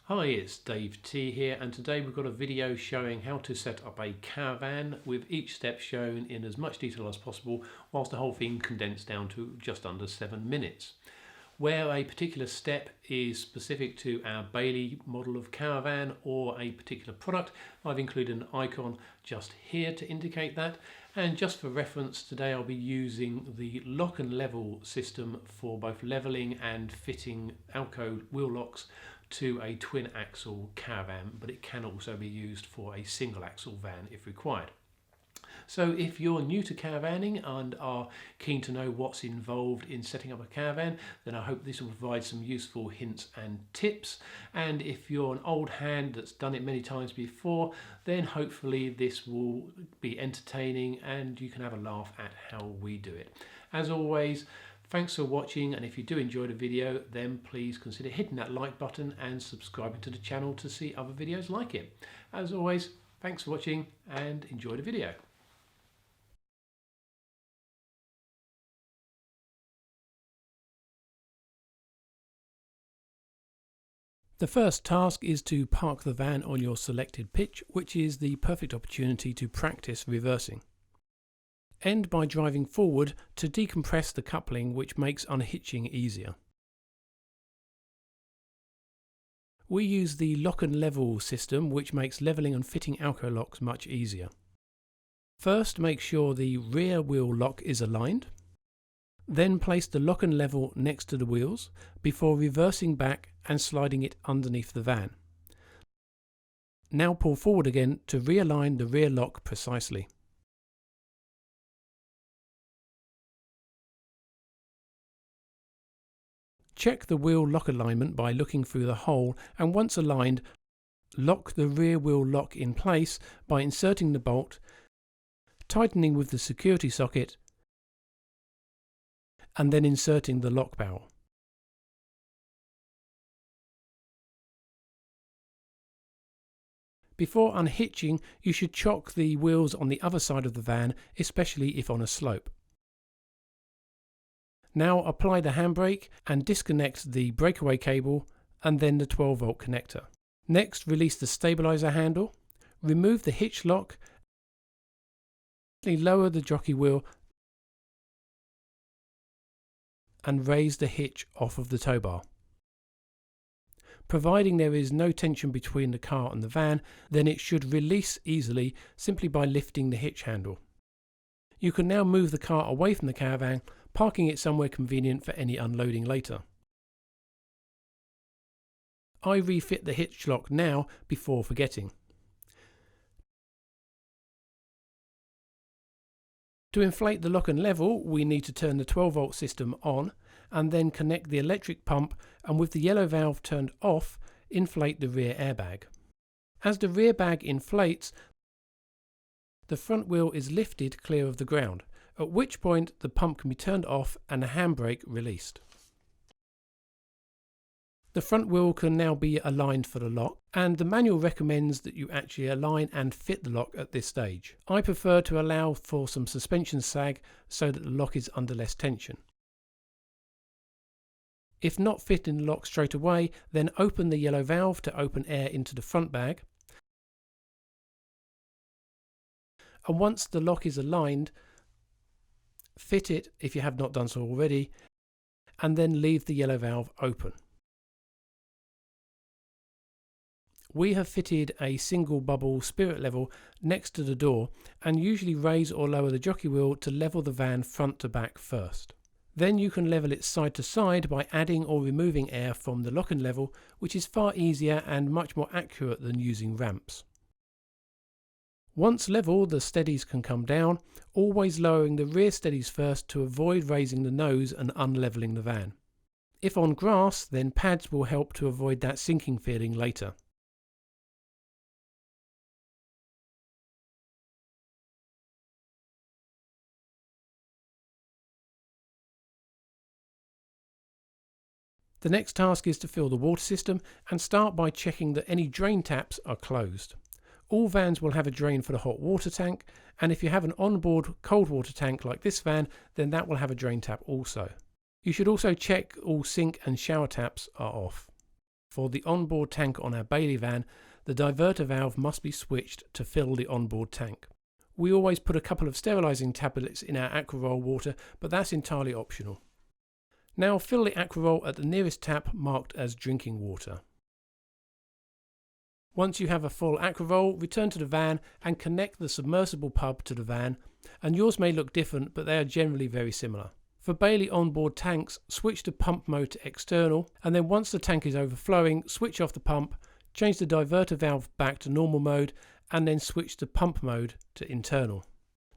Hi, it's Dave T here, and today we've got a video showing how to set up a caravan with each step shown in as much detail as possible, whilst the whole thing condensed down to just under 7 minutes. Where a particular step is specific to our Bailey model of caravan or a particular product, I've included an icon just here to indicate that. And just for reference, today I'll be using the lock and level system for both leveling and fitting ALKO wheel locks to a twin axle caravan, but it can also be used for a single axle van if required. So if you're new to caravanning and are keen to know what's involved in setting up a caravan, then I hope this will provide some useful hints and tips. And if you're an old hand that's done it many times before, then hopefully this will be entertaining and you can have a laugh at how we do it. As always, thanks for watching, and if you do enjoy the video, then please consider hitting that like button and subscribing to the channel to see other videos like it. As always, thanks for watching and enjoy the video. The first task is to park the van on your selected pitch, which is the perfect opportunity to practice reversing. End by driving forward to decompress the coupling, which makes unhitching easier. We use the lock and level system, which makes leveling and fitting ALKO locks much easier. First, make sure the rear wheel lock is aligned. Then place the lock and level next to the wheels before reversing back and sliding it underneath the van. Now pull forward again to realign the rear lock precisely. Check the wheel lock alignment by looking through the hole, and once aligned, lock the rear wheel lock in place by inserting the bolt, tightening with the security socket, and then inserting the lock barrel. Before unhitching, you should chock the wheels on the other side of the van, especially if on a slope. Now apply the handbrake and disconnect the breakaway cable and then the 12-volt connector. Next, release the stabilizer handle, remove the hitch lock, lower the jockey wheel and raise the hitch off of the tow bar. Providing there is no tension between the car and the van, then it should release easily simply by lifting the hitch handle. You can now move the car away from the caravan, parking it somewhere convenient for any unloading later. I refit the hitch lock now before forgetting. To inflate the lock and level, we need to turn the 12-volt system on and then connect the electric pump, and with the yellow valve turned off, inflate the rear airbag. As the rear bag inflates, the front wheel is lifted clear of the ground, at which point the pump can be turned off and the handbrake released. The front wheel can now be aligned for the lock, and the manual recommends that you actually align and fit the lock at this stage. I prefer to allow for some suspension sag so that the lock is under less tension. If not fitting the lock straight away, then open the yellow valve to open air into the front bag. And once the lock is aligned, fit it if you have not done so already, and then leave the yellow valve open. We have fitted a single bubble spirit level next to the door and usually raise or lower the jockey wheel to level the van front to back first. Then you can level it side to side by adding or removing air from the lock and level, which is far easier and much more accurate than using ramps. Once level, the steadies can come down, always lowering the rear steadies first to avoid raising the nose and unleveling the van. If on grass, then pads will help to avoid that sinking feeling later. The next task is to fill the water system, and start by checking that any drain taps are closed. All vans will have a drain for the hot water tank, and if you have an onboard cold water tank like this van, then that will have a drain tap also. You should also check all sink and shower taps are off. For the onboard tank on our Bailey van, the diverter valve must be switched to fill the onboard tank. We always put a couple of sterilising tablets in our Aquaroll water, but that's entirely optional. Now fill the Aquaroll at the nearest tap marked as drinking water. Once you have a full Aquaroll, return to the van and connect the submersible pump to the van, and yours may look different, but they are generally very similar. For Bailey onboard tanks, switch the pump mode to external, and then once the tank is overflowing, switch off the pump, change the diverter valve back to normal mode, and then switch the pump mode to internal.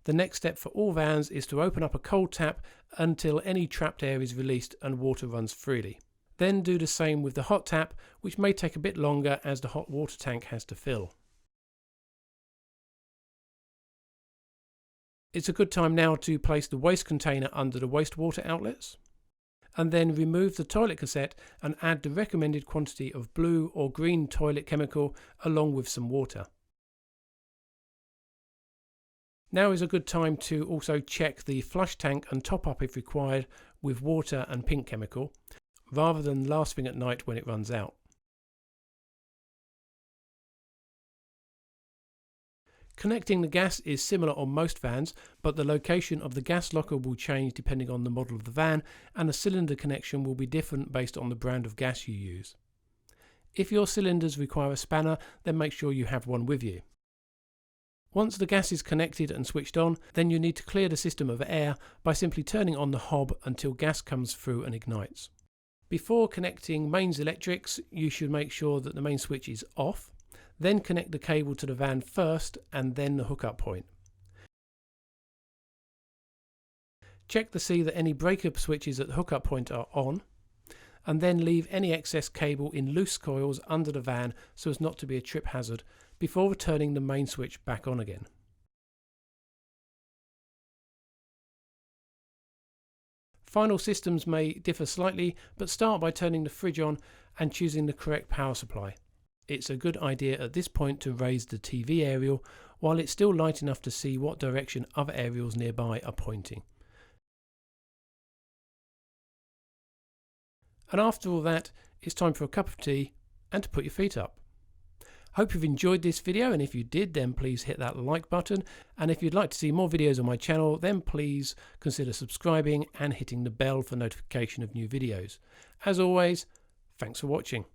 The next step for all vans is to open up a cold tap until any trapped air is released and water runs freely. Then do the same with the hot tap, which may take a bit longer as the hot water tank has to fill. It's a good time now to place the waste container under the wastewater outlets, and then remove the toilet cassette and add the recommended quantity of blue or green toilet chemical along with some water. Now is a good time to also check the flush tank and top up if required with water and pink chemical, rather than last thing at night when it runs out. Connecting the gas is similar on most vans, but the location of the gas locker will change depending on the model of the van, and the cylinder connection will be different based on the brand of gas you use. If your cylinders require a spanner, then make sure you have one with you. Once the gas is connected and switched on, then you need to clear the system of air by simply turning on the hob until gas comes through and ignites. Before connecting mains electrics, you should make sure that the main switch is off. Then connect the cable to the van first and then the hookup point. Check to see that any breaker switches at the hookup point are on, and then leave any excess cable in loose coils under the van so as not to be a trip hazard before returning the main switch back on again. Final systems may differ slightly, but start by turning the fridge on and choosing the correct power supply. It's a good idea at this point to raise the TV aerial while it's still light enough to see what direction other aerials nearby are pointing. And after all that, it's time for a cup of tea and to put your feet up. Hope you've enjoyed this video, and if you did, then please hit that like button, and if you'd like to see more videos on my channel, then please consider subscribing and hitting the bell for notification of new videos. As always, thanks for watching.